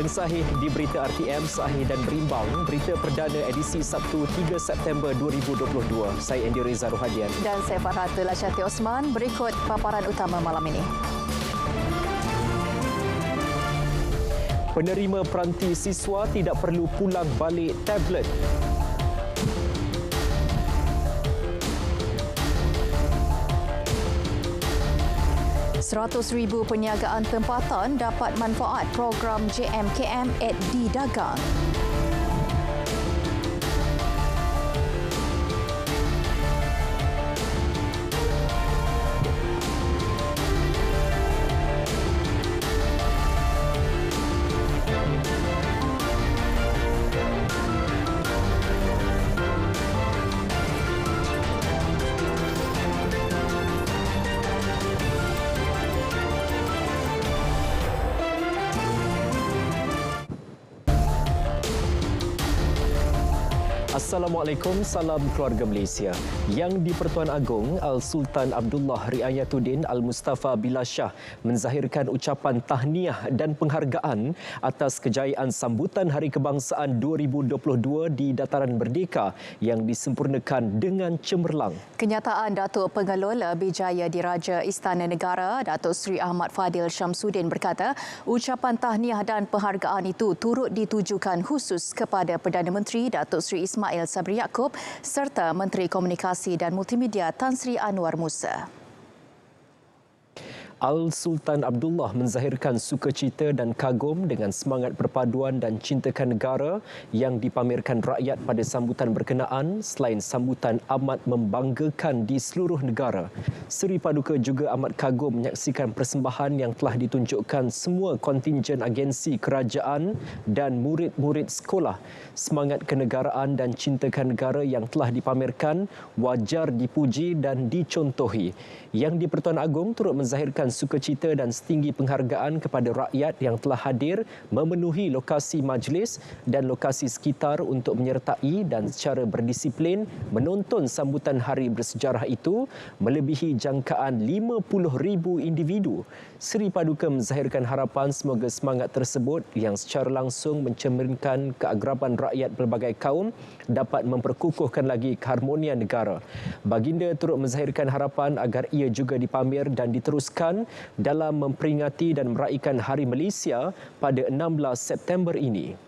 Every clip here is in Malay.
Sahih di Berita RTM, Sahih dan Berimbang. Berita perdana edisi Sabtu 3 September 2022. Saya Andy Reza Rohadian. Dan saya Farhata Lasyati Osman. Berikut paparan utama malam ini. Penerima peranti siswa tidak perlu pulang balik tablet. RM100,000 perniagaan tempatan dapat manfaat program JMKM di dagang. Assalamualaikum, salam keluarga Malaysia. Yang di-Pertuan Agong Al-Sultan Abdullah Riayatuddin Al-Mustafa Billah Shah menzahirkan ucapan tahniah dan penghargaan atas kejayaan sambutan Hari Kebangsaan 2022 di Dataran Merdeka yang disempurnakan dengan cemerlang. Kenyataan Datuk Pengelola Bijaya Diraja Istana Negara, Datuk Seri Ahmad Fadil Syamsuddin berkata, ucapan tahniah dan penghargaan itu turut ditujukan khusus kepada Perdana Menteri Datuk Seri Ismail Sabri Yaakob serta Menteri Komunikasi dan Multimedia Tan Sri Anwar Musa. Al-Sultan Abdullah menzahirkan sukacita dan kagum dengan semangat perpaduan dan cintakan negara yang dipamerkan rakyat pada sambutan berkenaan selain sambutan amat membanggakan di seluruh negara. Seri Paduka juga amat kagum menyaksikan persembahan yang telah ditunjukkan semua kontingen agensi kerajaan dan murid-murid sekolah. Semangat kenegaraan dan cintakan negara yang telah dipamerkan wajar dipuji dan dicontohi. Yang di-Pertuan Agong turut menzahirkan sukacita dan setinggi penghargaan kepada rakyat yang telah hadir memenuhi lokasi majlis dan lokasi sekitar untuk menyertai dan secara berdisiplin menonton sambutan hari bersejarah itu melebihi jangkaan 50,000 individu. Seri Paduka menzahirkan harapan semoga semangat tersebut yang secara langsung mencerminkan keagraban rakyat pelbagai kaum dapat memperkukuhkan lagi keharmonian negara. Baginda turut menzahirkan harapan agar ia juga dipamer dan diteruskan dalam memperingati dan meraihkan Hari Malaysia pada 16 September ini.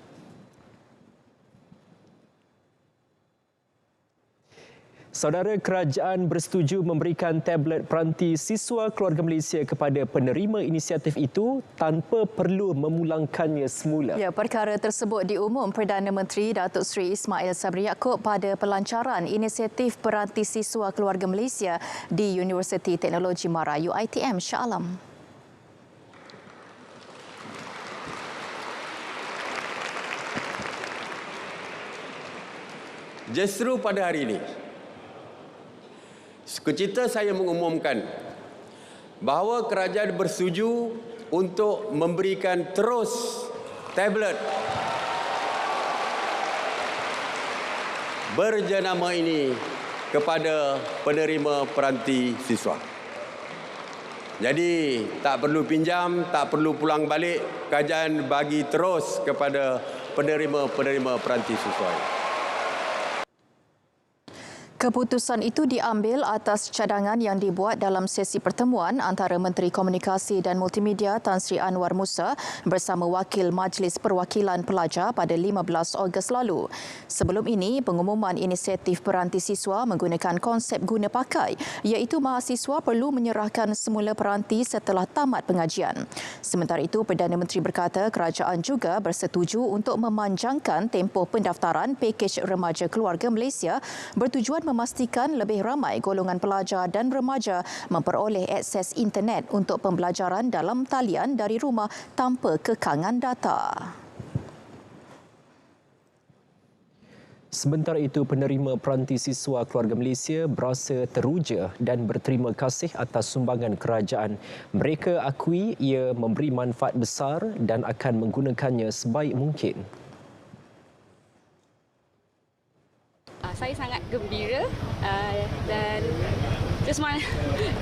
Saudara kerajaan bersetuju memberikan tablet peranti siswa keluarga Malaysia kepada penerima inisiatif itu tanpa perlu memulangkannya semula. Ya, perkara tersebut diumum Perdana Menteri Datuk Seri Ismail Sabri Yaakob pada pelancaran inisiatif peranti siswa keluarga Malaysia di Universiti Teknologi Mara UiTM Shah Alam. Justru pada hari ini, sukacita saya mengumumkan bahawa kerajaan bersetuju untuk memberikan terus tablet berjenama ini kepada penerima peranti siswa. Jadi tak perlu pinjam, tak perlu pulang balik, kerajaan bagi terus kepada penerima-penerima peranti siswa. Keputusan itu diambil atas cadangan yang dibuat dalam sesi pertemuan antara Menteri Komunikasi dan Multimedia Tan Sri Anwar Musa bersama Wakil Majlis Perwakilan Pelajar pada 15 Ogos lalu. Sebelum ini, pengumuman inisiatif peranti siswa menggunakan konsep guna pakai, iaitu mahasiswa perlu menyerahkan semula peranti setelah tamat pengajian. Sementara itu, Perdana Menteri berkata kerajaan juga bersetuju untuk memanjangkan tempoh pendaftaran pakej remaja keluarga Malaysia bertujuan memastikan lebih ramai golongan pelajar dan remaja memperoleh akses internet untuk pembelajaran dalam talian dari rumah tanpa kekangan data. Sementara itu, penerima peranti siswa keluarga Malaysia berasa teruja dan berterima kasih atas sumbangan kerajaan. Mereka akui ia memberi manfaat besar dan akan menggunakannya sebaik mungkin. Saya sangat gembira dan Just want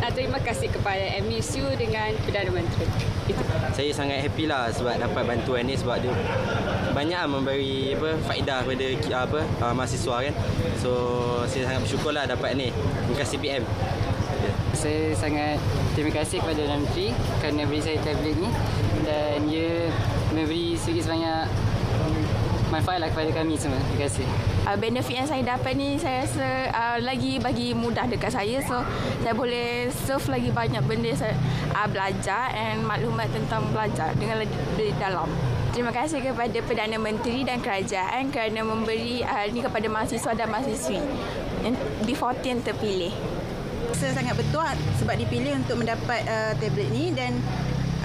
nak terima kasih kepada MSU dengan Perdana Menteri. Itu. Saya sangat happy lah sebab dapat bantuan ni sebab dia banyak memberi faedah kepada mahasiswa kan. So saya sangat bersyukur lah dapat ni. Terima kasih PM. Saya sangat terima kasih kepada Perdana Menteri kerana beri saya tablet ni dan ia memberi sedikit sebanyak manfaat lah kepada kami semua. Terima kasih. Benefit yang saya dapat ni saya rasa lagi bagi mudah dekat saya, so saya boleh serve lagi banyak benda saya belajar and maklumat tentang belajar dengan lebih dalam. Terima kasih kepada Perdana Menteri dan kerajaan kerana memberi ini kepada mahasiswa dan mahasiswi B14 terpilih. Saya sangat bertuah sebab dipilih untuk mendapat tablet ni dan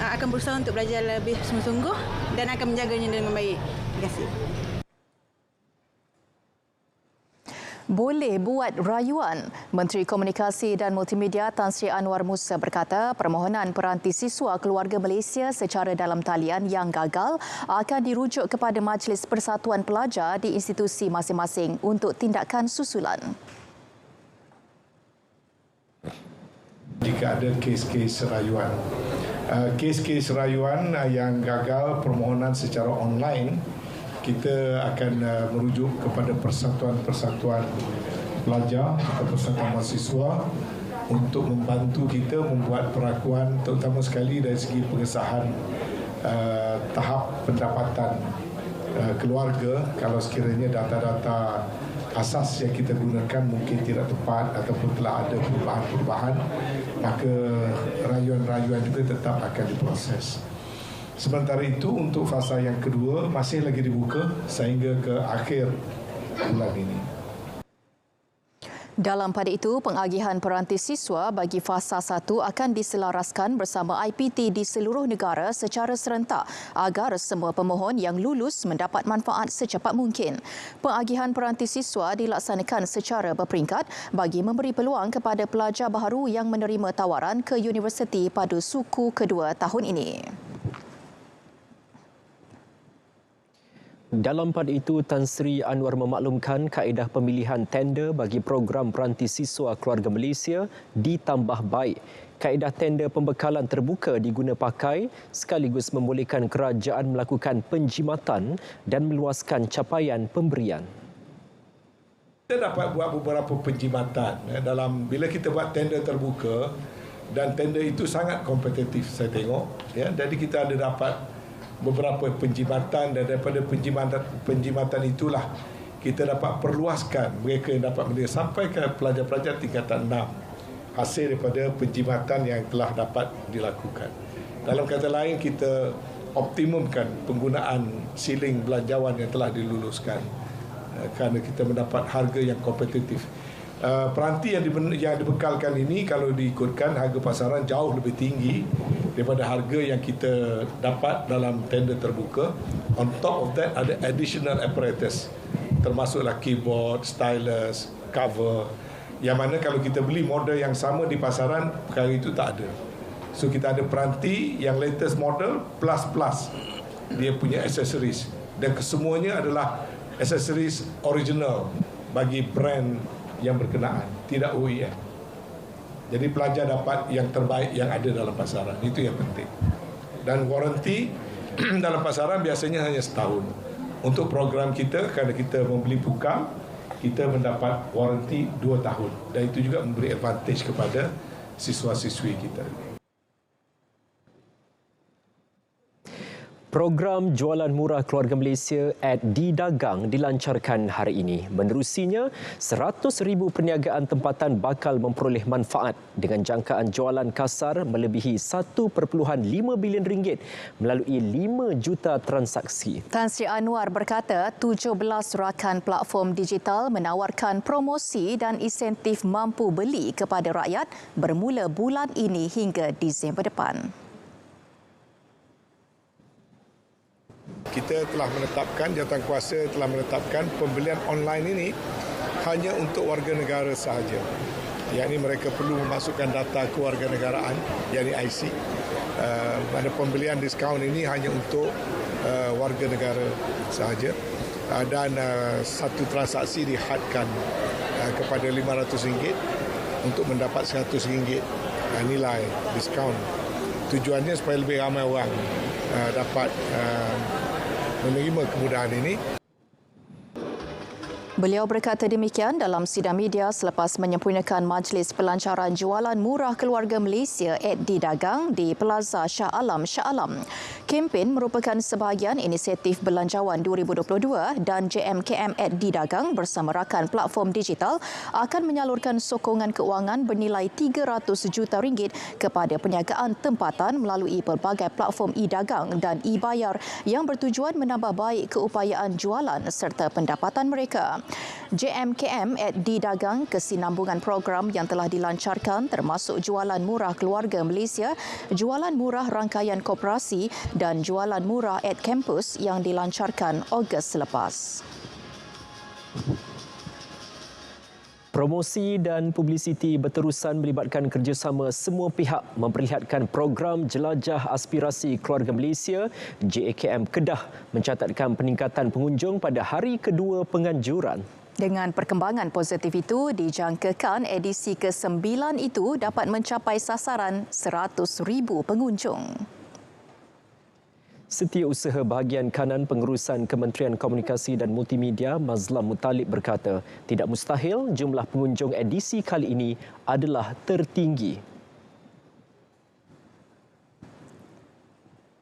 akan berusaha untuk belajar lebih sungguh-sungguh dan akan menjaganya dengan baik. Terima kasih. Boleh buat rayuan. Menteri Komunikasi dan Multimedia Tan Sri Anwar Musa berkata permohonan peranti siswa keluarga Malaysia secara dalam talian yang gagal akan dirujuk kepada Majlis Persatuan Pelajar di institusi masing-masing untuk tindakan susulan. Jika ada kes-kes rayuan. Kes-kes rayuan yang gagal permohonan secara online, kita akan merujuk kepada persatuan-persatuan pelajar atau persatuan mahasiswa untuk membantu kita membuat perakuan terutama sekali dari segi pengesahan tahap pendapatan keluarga. Kalau sekiranya data-data asas yang kita gunakan mungkin tidak tepat ataupun telah ada perubahan-perubahan, maka rayuan-rayuan juga tetap akan diproses. Sementara itu untuk fasa yang kedua masih lagi dibuka sehingga ke akhir bulan ini. Dalam pada itu, pengagihan peranti siswa bagi fasa 1 akan diselaraskan bersama IPT di seluruh negara secara serentak agar semua pemohon yang lulus mendapat manfaat secepat mungkin. Pengagihan peranti siswa dilaksanakan secara berperingkat bagi memberi peluang kepada pelajar baharu yang menerima tawaran ke universiti pada suku kedua tahun ini. Dalam pada itu, Tan Sri Anwar memaklumkan kaedah pemilihan tender bagi program peranti siswa keluarga Malaysia ditambah baik. Kaedah tender pembekalan terbuka diguna pakai sekaligus membolehkan kerajaan melakukan penjimatan dan meluaskan capaian pemberian. Kita dapat buat beberapa penjimatan dalam bila kita buat tender terbuka dan tender itu sangat kompetitif saya tengok. Jadi kita ada dapat beberapa penjimatan dan daripada penjimatan itulah kita dapat perluaskan mereka yang dapat menerima sampai ke pelajar-pelajar tingkatan 6 hasil daripada penjimatan yang telah dapat dilakukan. Dalam kata lain, kita optimumkan penggunaan siling belanjawan yang telah diluluskan kerana kita mendapat harga yang kompetitif. Peranti yang dibekalkan ini kalau diikutkan harga pasaran jauh lebih tinggi daripada harga yang kita dapat dalam tender terbuka. On top of that ada additional apparatus termasuklah keyboard, stylus, cover yang mana kalau kita beli model yang sama di pasaran perkara itu tak ada. So kita ada peranti yang latest model plus dia punya accessories dan kesemuanya adalah accessories original bagi brand yang berkenaan, tidak OEM. Jadi pelajar dapat yang terbaik yang ada dalam pasaran, itu yang penting. Dan waranti dalam pasaran biasanya hanya setahun. Untuk program kita, kerana kita membeli pukam, kita mendapat waranti 2 tahun. Dan itu juga memberi advantage kepada siswa-siswi kita. Program jualan murah keluarga Malaysia @Didagang dilancarkan hari ini. Menerusinya, 100,000 perniagaan tempatan bakal memperoleh manfaat dengan jangkaan jualan kasar melebihi 1.5 bilion ringgit melalui 5 juta transaksi. Tan Sri Anwar berkata 17 rakan platform digital menawarkan promosi dan insentif mampu beli kepada rakyat bermula bulan ini hingga Disember depan. Kita telah menetapkan, jawatankuasa telah menetapkan pembelian online ini hanya untuk warga negara sahaja. Yakni mereka perlu memasukkan data kewarganegaraan, yakni IC. Pada pembelian diskaun ini hanya untuk warga negara sahaja. Dan satu transaksi dihadkan kepada RM500 untuk mendapat RM100 nilai diskaun. Tujuannya supaya lebih ramai orang dapat menerima kemudahan ini. Beliau berkata demikian dalam sidang media selepas menyempurnakan Majlis Pelancaran Jualan Murah Keluarga Malaysia @D Dagang di Plaza Shah Alam, Shah Alam. Kempen merupakan sebahagian inisiatif Belanjawan 2022 dan JMKM @D Dagang bersama rakan platform digital akan menyalurkan sokongan keuangan bernilai RM300 juta kepada perniagaan tempatan melalui pelbagai platform e-dagang dan e-bayar yang bertujuan menambah baik keupayaan jualan serta pendapatan mereka. JMKM @D Dagang kesinambungan program yang telah dilancarkan termasuk Jualan Murah Keluarga Malaysia, Jualan Murah Rangkaian Koperasi dan Jualan Murah @Campus yang dilancarkan Ogos selepas. Promosi dan publisiti berterusan melibatkan kerjasama semua pihak memperlihatkan program Jelajah Aspirasi Keluarga Malaysia JAKM Kedah mencatatkan peningkatan pengunjung pada hari kedua penganjuran. Dengan perkembangan positif itu, dijangkakan edisi ke-9 itu dapat mencapai sasaran 100,000 pengunjung. Setiausaha Bahagian Kanan Pengurusan Kementerian Komunikasi dan Multimedia Mazlam Muttalib berkata, tidak mustahil jumlah pengunjung edisi kali ini adalah tertinggi.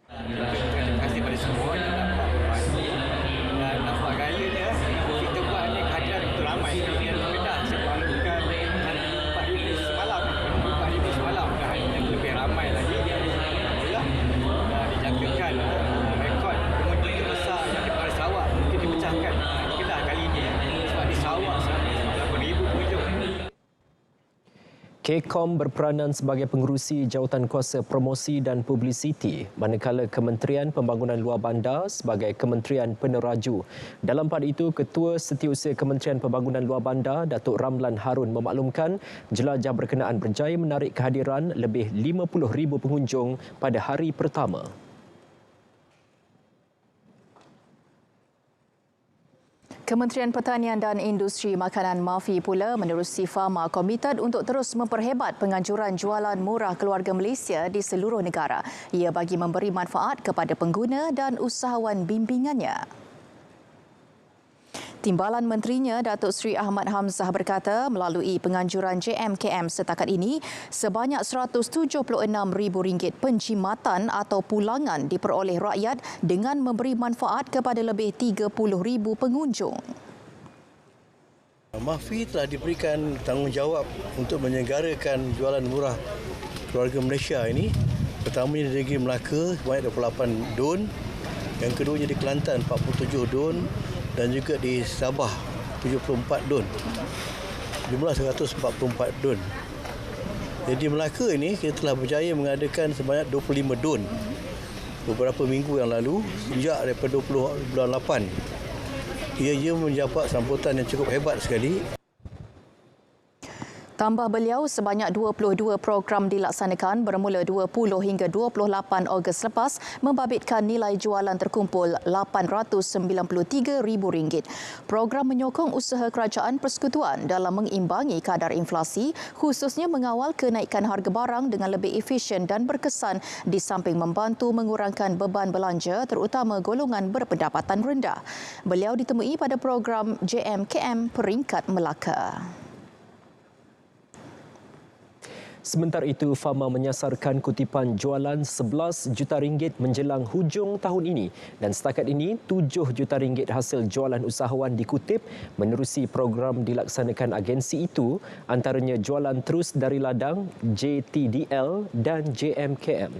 Terima kasih kepada semua yang dapat membantu dan nampak gayanya kita buat ni kehadiran betul ramai yang Kedah sebab bukan 4,000 semalam 4,000 semalam dah lebih ramai lagi. Alhamdulillah dijangkakan rekod pengunjung terbesar yang daripada Sarawak mungkin dipecahkan di Kedah kali ini sebab di Sarawak 8,000 pengunjung. KCOM berperanan sebagai pengerusi jawatan kuasa promosi dan publisiti, manakala Kementerian Pembangunan Luar Bandar sebagai Kementerian Peneraju. Dalam pada itu, Ketua Setiausaha Kementerian Pembangunan Luar Bandar, Datuk Ramlan Harun memaklumkan jelajah berkenaan berjaya menarik kehadiran lebih 50,000 pengunjung pada hari pertama. Kementerian Pertanian dan Industri Makanan MAFI pula menerusi fama komited untuk terus memperhebat penganjuran jualan murah keluarga Malaysia di seluruh negara. Ia bagi memberi manfaat kepada pengguna dan usahawan bimbingannya. Timbalan Menterinya Datuk Seri Ahmad Hamzah berkata melalui penganjuran JMKM setakat ini, sebanyak RM176,000 penjimatan atau pulangan diperoleh rakyat dengan memberi manfaat kepada lebih 30,000 pengunjung. MAFI telah diberikan tanggungjawab untuk menyelenggarakan jualan murah keluarga Malaysia ini. Pertamanya di negeri Melaka sebanyak 28 DUN, yang keduanya di Kelantan 47 DUN dan juga di Sabah 74 DUN. Jumlah 144 DUN. Jadi Melaka ini kita telah berjaya mengadakan sebanyak 25 DUN beberapa minggu yang lalu sejak daripada 20 bulan 8. Ia mendapat sambutan yang cukup hebat sekali. Tambah beliau, sebanyak 22 program dilaksanakan bermula 20 hingga 28 Ogos lepas membabitkan nilai jualan terkumpul RM893,000. Program menyokong usaha kerajaan persekutuan dalam mengimbangi kadar inflasi, khususnya mengawal kenaikan harga barang dengan lebih efisien dan berkesan di samping membantu mengurangkan beban belanja terutama golongan berpendapatan rendah. Beliau ditemui pada program JMKM Peringkat Melaka. Sementara itu, Fama menyasarkan kutipan jualan RM11 juta menjelang hujung tahun ini dan setakat ini RM7 juta hasil jualan usahawan dikutip menerusi program dilaksanakan agensi itu, antaranya jualan terus dari ladang, JTDL dan JMKM.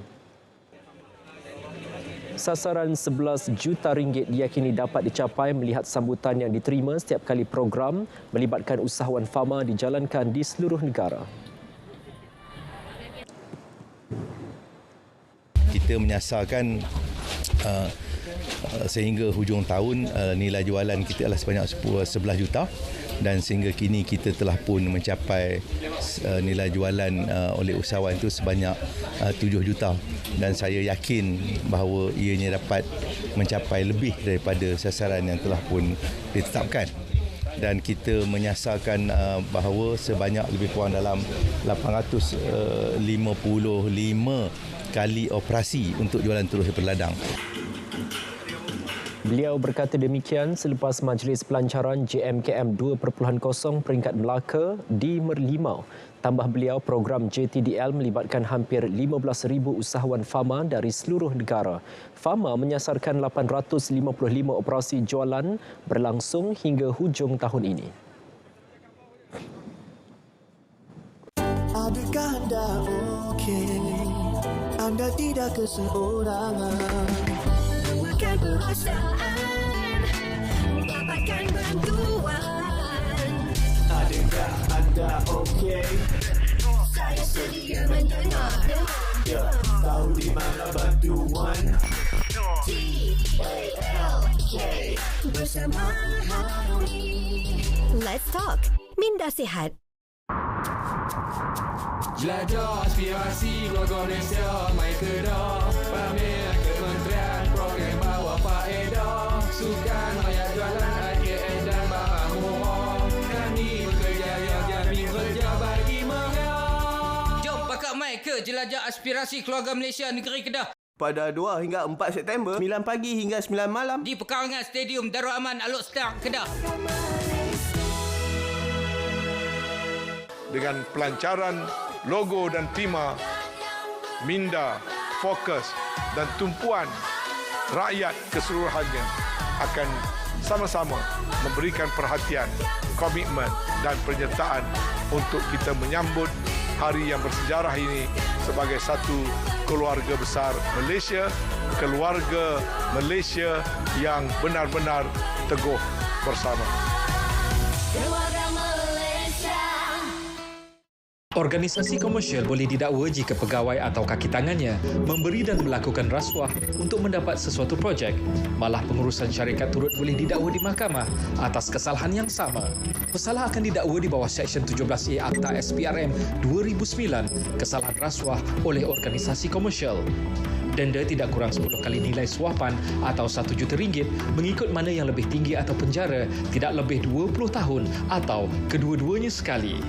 Sasaran RM11 juta diyakini dapat dicapai melihat sambutan yang diterima setiap kali program melibatkan usahawan Fama dijalankan di seluruh negara. Kita menyasarkan sehingga hujung tahun nilai jualan kita adalah sebanyak 11 juta dan sehingga kini kita telah pun mencapai nilai jualan oleh usahawan itu sebanyak 7 juta dan saya yakin bahawa ianya dapat mencapai lebih daripada sasaran yang telah pun ditetapkan. dan kita menyasarkan bahawa sebanyak lebih kurang dalam 855 kali operasi untuk jualan terus berladang. Beliau berkata demikian selepas Majlis Pelancaran JMKM 2.0 peringkat Melaka di Merlimau. Tambah beliau, program JTDL melibatkan hampir 15,000 usahawan Fama dari seluruh negara. Fama menyasarkan 855 operasi jualan berlangsung hingga hujung tahun ini. Adakah anda okey? Anda tidak keseorangan. Bukan perasaan, dapatkan bantuan. Adakah anda okey? Saya sedia mendengar. Ya, tahu di mana bantuan? TALK bersama Harmoni. Let's talk. Minda Sihat. Jelajah aspirasi keluarga Malaysia, mai kedah pamer kementerian program bawa faedah. Sukan ayat jualan AJS dan barang murah. Kami bekerja yang jamin kerja bagi mereka. Jom pakak mai ke jelajah aspirasi keluarga Malaysia negeri Kedah. Pada 2 hingga 4 September, 9 pagi hingga 9 malam di Pekarangan Stadium Darul Aman Alok Star, Kedah. Dengan pelancaran logo dan tema minda, fokus dan tumpuan rakyat keseluruhannya akan sama-sama memberikan perhatian, komitmen dan penyertaan untuk kita menyambut hari yang bersejarah ini sebagai satu keluarga besar Malaysia, keluarga Malaysia yang benar-benar teguh bersama. Organisasi komersial boleh didakwa jika pegawai atau kaki tangannya memberi dan melakukan rasuah untuk mendapat sesuatu projek. Malah pengurusan syarikat turut boleh didakwa di mahkamah atas kesalahan yang sama. Pesalah akan didakwa di bawah Seksyen 17A Akta SPRM 2009, kesalahan rasuah oleh organisasi komersial. Denda tidak kurang 10 kali nilai suapan atau RM1 juta mengikut mana yang lebih tinggi atau penjara tidak lebih 20 tahun atau kedua-duanya sekali.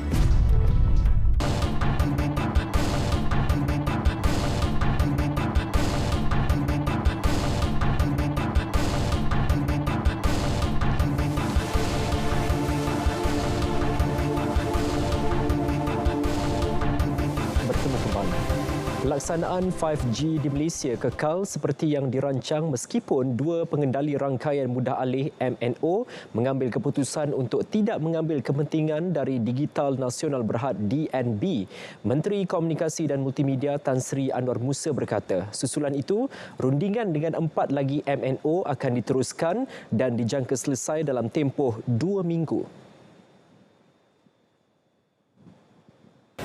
Pelaksanaan 5G di Malaysia kekal seperti yang dirancang meskipun dua pengendali rangkaian mudah alih MNO mengambil keputusan untuk tidak mengambil kepentingan dari Digital Nasional Berhad DNB. Menteri Komunikasi dan Multimedia Tan Sri Anwar Musa berkata, susulan itu, rundingan dengan 4 lagi MNO akan diteruskan dan dijangka selesai dalam tempoh 2 minggu.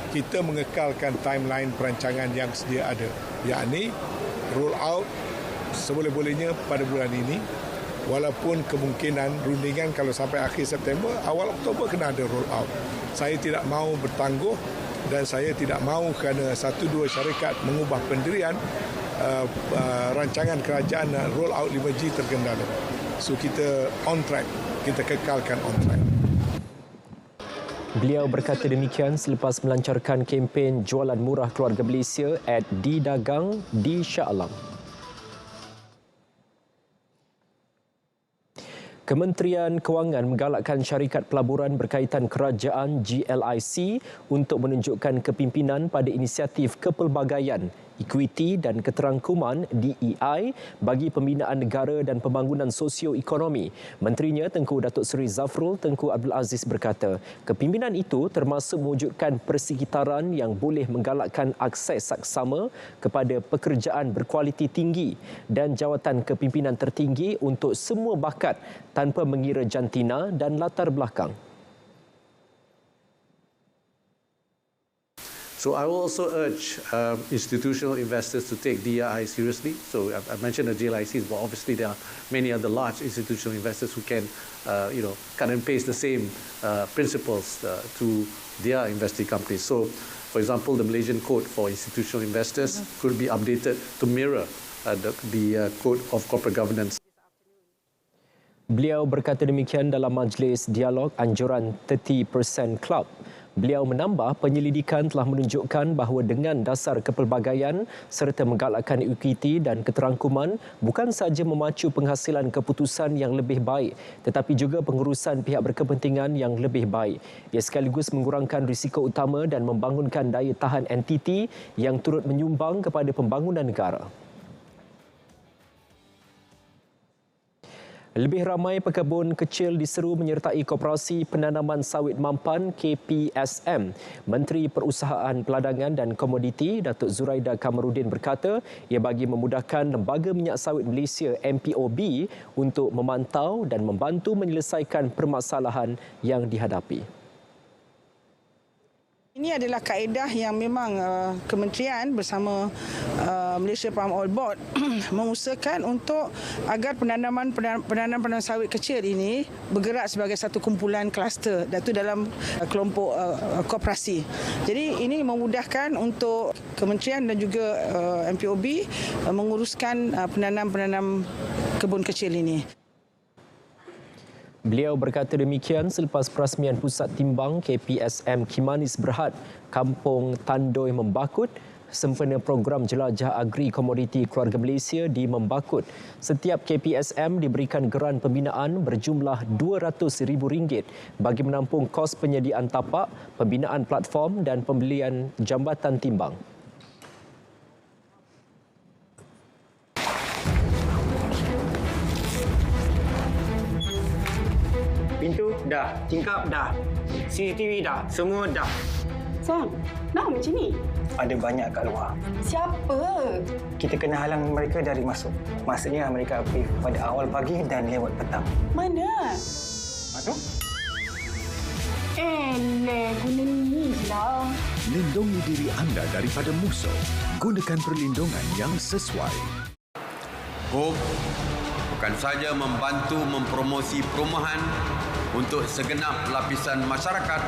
Kita mengekalkan timeline perancangan yang sedia ada, yakni roll out seboleh-bolehnya pada bulan ini, walaupun kemungkinan rundingan kalau sampai akhir September, awal Oktober kena ada roll out. Saya tidak mahu bertangguh dan saya tidak mahu kerana 1-2 syarikat mengubah pendirian rancangan kerajaan roll out 5G tergendala. So kita on track, kita kekalkan on track. Beliau berkata demikian selepas melancarkan kempen jualan murah keluarga Malaysia at Di Dagang di Shah Alam. Kementerian Kewangan menggalakkan syarikat pelaburan berkaitan kerajaan GLIC untuk menunjukkan kepimpinan pada inisiatif kepelbagaian, ekuiti dan keterangkuman DEI bagi pembinaan negara dan pembangunan sosio-ekonomi. Menterinya Tengku Datuk Seri Zafrul Tengku Abdul Aziz berkata, kepimpinan itu termasuk mewujudkan persekitaran yang boleh menggalakkan akses saksama kepada pekerjaan berkualiti tinggi dan jawatan kepimpinan tertinggi untuk semua bakat tanpa mengira jantina dan latar belakang. So I will also urge institutional investors to take DEI seriously. So I mentioned the GLICs, but obviously there are many other large institutional investors who can, cut and paste the same principles to their investing companies. So, for example, the Malaysian Code for Institutional Investors could be updated to mirror the Code of Corporate Governance. Beliau berkata demikian dalam majlis dialog anjuran 30% Club. Beliau menambah penyelidikan telah menunjukkan bahawa dengan dasar kepelbagaian serta menggalakkan ekuiti dan keterangkuman bukan sahaja memacu penghasilan keputusan yang lebih baik tetapi juga pengurusan pihak berkepentingan yang lebih baik. Ia sekaligus mengurangkan risiko utama dan membangunkan daya tahan entiti yang turut menyumbang kepada pembangunan negara. Lebih ramai pekebun kecil diseru menyertai Koperasi Penanaman Sawit Mampan KPSM. Menteri Perusahaan Peladangan dan Komoditi Datuk Zuraida Kamarudin berkata ia bagi memudahkan Lembaga Minyak Sawit Malaysia MPOB untuk memantau dan membantu menyelesaikan permasalahan yang dihadapi. Ini adalah kaedah yang memang kementerian bersama Malaysia Palm Oil Board mengusahakan untuk agar penanaman sawit kecil ini bergerak sebagai satu kumpulan kluster dan itu dalam kelompok koperasi. Jadi ini memudahkan untuk kementerian dan juga MPOB menguruskan penanam kebun kecil ini. Beliau berkata demikian selepas perasmian Pusat Timbang KPSM Kimanis Berhad, Kampung Tandoi Membakut, sempena program jelajah agri komoditi keluarga Malaysia di Membakut. Setiap KPSM diberikan geran pembinaan berjumlah RM200,000 bagi menampung kos penyediaan tapak, pembinaan platform dan pembelian jambatan timbang. Pintu dah, tingkap dah, CCTV dah, semua dah. Sam, kenapa macam ni? Ada banyak kat luar. Siapa? Kita kena halang mereka dari masuk. Maksudnya mereka pergi pada awal pagi dan lewat petang. Mana? Itu? Guna ni lah. Lindungi diri anda daripada musuh. Gunakan perlindungan yang sesuai. HOB bukan saja membantu mempromosi perumahan untuk segenap lapisan masyarakat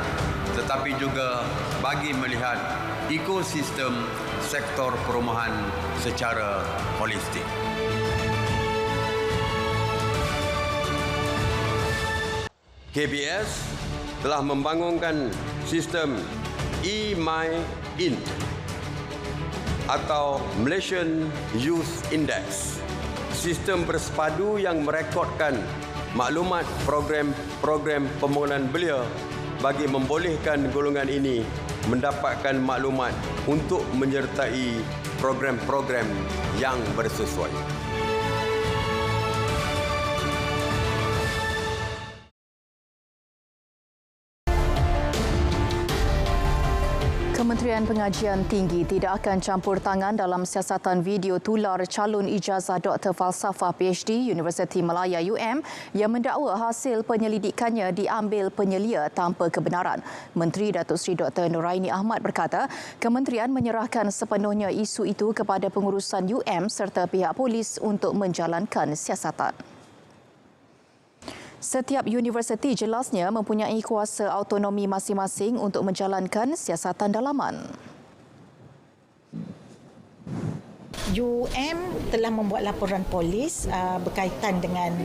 tetapi juga bagi melihat ekosistem sektor perumahan secara holistik. KBS telah membangunkan sistem eMyInt atau Malaysian Youth Index. Sistem bersepadu yang merekodkan maklumat program pembangunan belia bagi membolehkan golongan ini mendapatkan maklumat untuk menyertai program-program yang bersesuai. Kementerian Pengajian Tinggi tidak akan campur tangan dalam siasatan video tular calon ijazah Doktor Falsafah PhD Universiti Malaya UM yang mendakwa hasil penyelidikannya diambil penyelia tanpa kebenaran. Menteri Datuk Seri Dr. Noraini Ahmad berkata, kementerian menyerahkan sepenuhnya isu itu kepada pengurusan UM serta pihak polis untuk menjalankan siasatan. Setiap universiti jelasnya mempunyai kuasa autonomi masing-masing untuk menjalankan siasatan dalaman. UM telah membuat laporan polis berkaitan dengan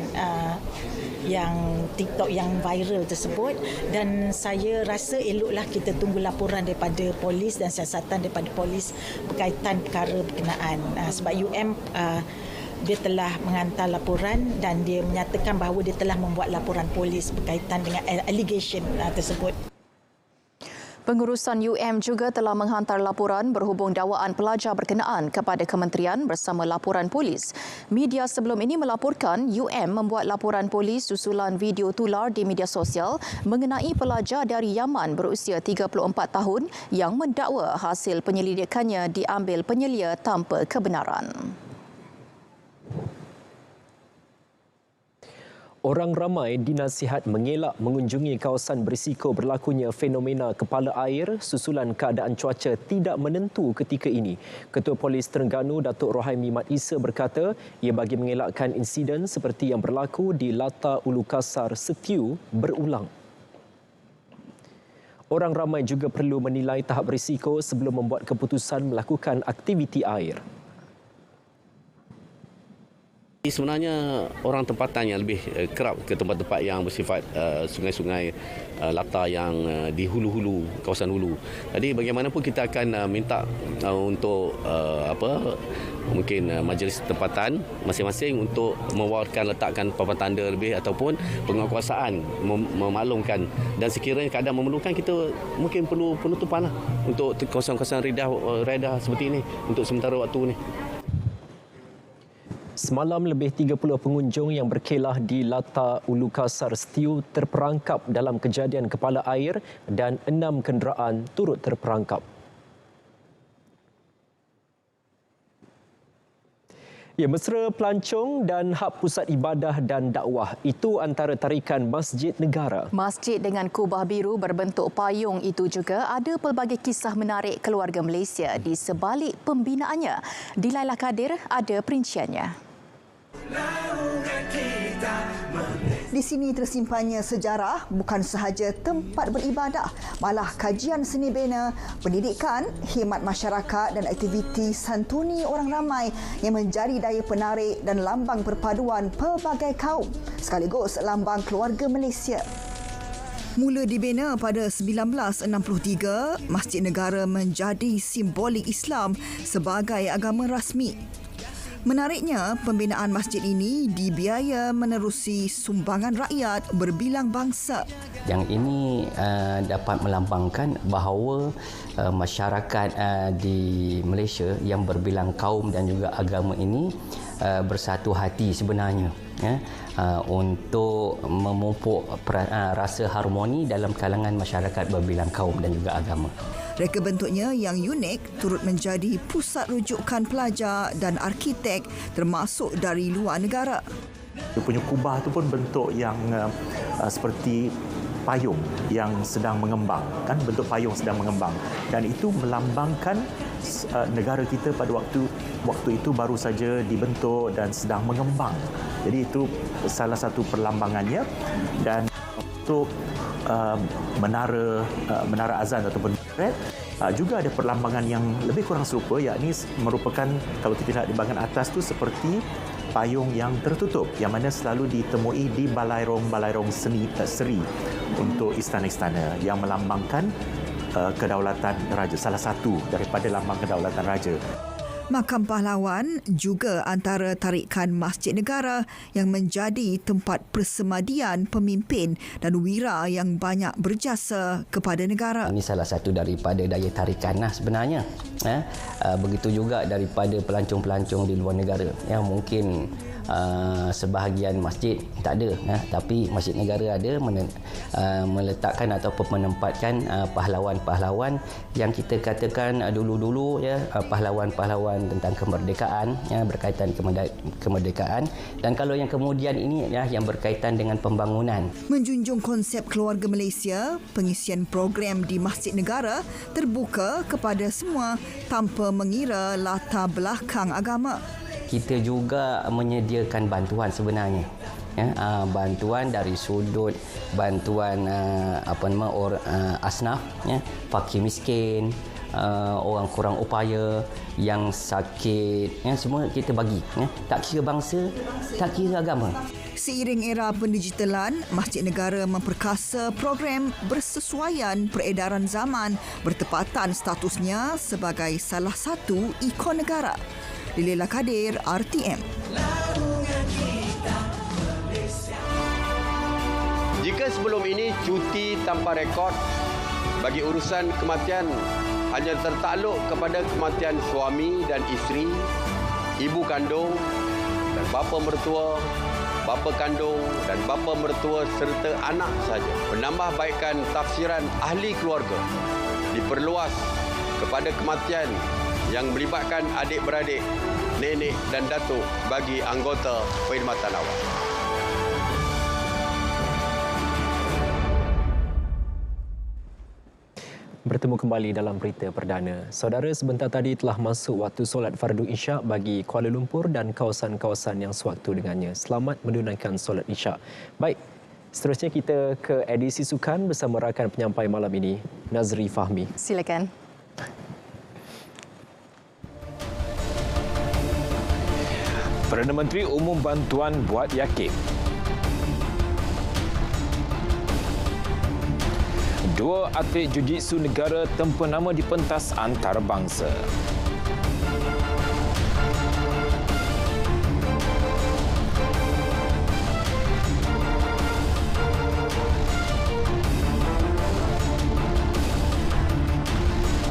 yang TikTok yang viral tersebut dan saya rasa eloklah kita tunggu laporan daripada polis dan siasatan daripada polis berkaitan perkara berkenaan sebab UM dia telah menghantar laporan dan dia menyatakan bahawa dia telah membuat laporan polis berkaitan dengan allegation tersebut. Pengurusan UM juga telah menghantar laporan berhubung dakwaan pelajar berkenaan kepada kementerian bersama laporan polis. Media sebelum ini melaporkan UM membuat laporan polis susulan video tular di media sosial mengenai pelajar dari Yaman berusia 34 tahun yang mendakwa hasil penyelidikannya diambil penyelia tanpa kebenaran. Orang ramai dinasihat mengelak mengunjungi kawasan berisiko berlakunya fenomena kepala air susulan keadaan cuaca tidak menentu ketika ini. Ketua Polis Terengganu Datuk Rohaimi Mat Isa berkata ia bagi mengelakkan insiden seperti yang berlaku di Lata Ulu Kasar Setiu berulang. Orang ramai juga perlu menilai tahap berisiko sebelum membuat keputusan melakukan aktiviti air. Sebenarnya orang tempatan yang lebih kerap ke tempat-tempat yang bersifat sungai-sungai latar yang di hulu-hulu, kawasan hulu. Jadi bagaimanapun kita akan minta untuk mungkin majlis tempatan masing-masing untuk letakkan papan tanda lebih ataupun penguasaan memaklumkan, dan sekiranya keadaan memerlukan kita mungkin perlu penutupan untuk kawasan-kawasan redah seperti ini untuk sementara waktu ni. Semalam lebih 30 pengunjung yang berkelah di latar Ulu Kasar Setiu terperangkap dalam kejadian kepala air dan 6 kenderaan turut terperangkap. Ya, mesra pelancong dan hak pusat ibadah dan dakwah itu antara tarikan Masjid Negara. Masjid dengan kubah biru berbentuk payung itu juga ada pelbagai kisah menarik keluarga Malaysia di sebalik pembinaannya. Dilaila Kadir ada perinciannya. Di sini tersimpannya sejarah, bukan sahaja tempat beribadah, malah kajian seni bina, pendidikan, khidmat masyarakat dan aktiviti santuni orang ramai yang menjadi daya penarik dan lambang perpaduan pelbagai kaum, sekaligus lambang keluarga Malaysia. Mula dibina pada 1963, Masjid Negara menjadi simbolik Islam sebagai agama rasmi. Menariknya, pembinaan masjid ini dibiaya menerusi sumbangan rakyat berbilang bangsa. Yang ini dapat melambangkan bahawa masyarakat di Malaysia yang berbilang kaum dan juga agama ini bersatu hati sebenarnya untuk memupuk rasa harmoni dalam kalangan masyarakat berbilang kaum dan juga agama. Reka bentuknya yang unik turut menjadi pusat rujukan pelajar dan arkitek termasuk dari luar negara. Dia punya kubah itu pun bentuk yang seperti payung yang sedang mengembang, kan, bentuk payung sedang mengembang, dan itu melambangkan negara kita pada waktu itu baru saja dibentuk dan sedang mengembang. Jadi itu salah satu perlambangannya. Dan untuk menara azan ataupun juga ada perlambangan yang lebih kurang serupa, yakni merupakan, kalau kita lihat di bahagian atas tu, seperti payung yang tertutup yang mana selalu ditemui di balairong seri untuk istana-istana yang melambangkan kedaulatan raja, salah satu daripada lambang kedaulatan raja. Makam Pahlawan juga antara tarikan Masjid Negara yang menjadi tempat persemadian pemimpin dan wira yang banyak berjasa kepada negara. Ini salah satu daripada daya tarikan sebenarnya. Begitu juga daripada pelancong-pelancong di luar negara. Mungkin sebahagian masjid tak ada, tapi Masjid Negara ada meletakkan ataupun menempatkan pahlawan-pahlawan yang kita katakan dulu-dulu, pahlawan-pahlawan tentang kemerdekaan, berkaitan kemerdekaan, dan kalau yang kemudian ini yang berkaitan dengan pembangunan. Menjunjung konsep keluarga Malaysia, pengisian program di Masjid Negara terbuka kepada semua tanpa mengira latar belakang agama. Kita juga menyediakan bantuan sebenarnya. Bantuan dari sudut bantuan asnaf, fakir miskin, orang kurang upaya, yang sakit, semua kita bagi. Tak kira bangsa, tak kira agama. Seiring era pendigitalan, Masjid Negara memperkasa program bersesuaian peredaran zaman bertepatan statusnya sebagai salah satu ikon negara. Dilaila Kadir, RTM. Jika sebelum ini cuti tanpa rekod bagi urusan kematian hanya tertakluk kepada kematian suami dan isteri, ibu kandung dan bapa mertua, bapa kandung dan bapa mertua serta anak saja. Penambahbaikan tafsiran ahli keluarga diperluas kepada kematian yang melibatkan adik-beradik, nenek dan datuk bagi anggota perkhidmatan awam. Bertemu kembali dalam berita perdana. Saudara, sebentar tadi telah masuk waktu solat fardu isyak bagi Kuala Lumpur dan kawasan-kawasan yang sewaktu dengannya. Selamat menunaikan solat isyak. Baik, seterusnya kita ke edisi sukan bersama rakan penyampai malam ini, Nazri Fahmi. Silakan. Perdana Menteri umum bantuan buat yakin. Dua atlet Jiu-Jitsu negara tempur nama di pentas antarabangsa.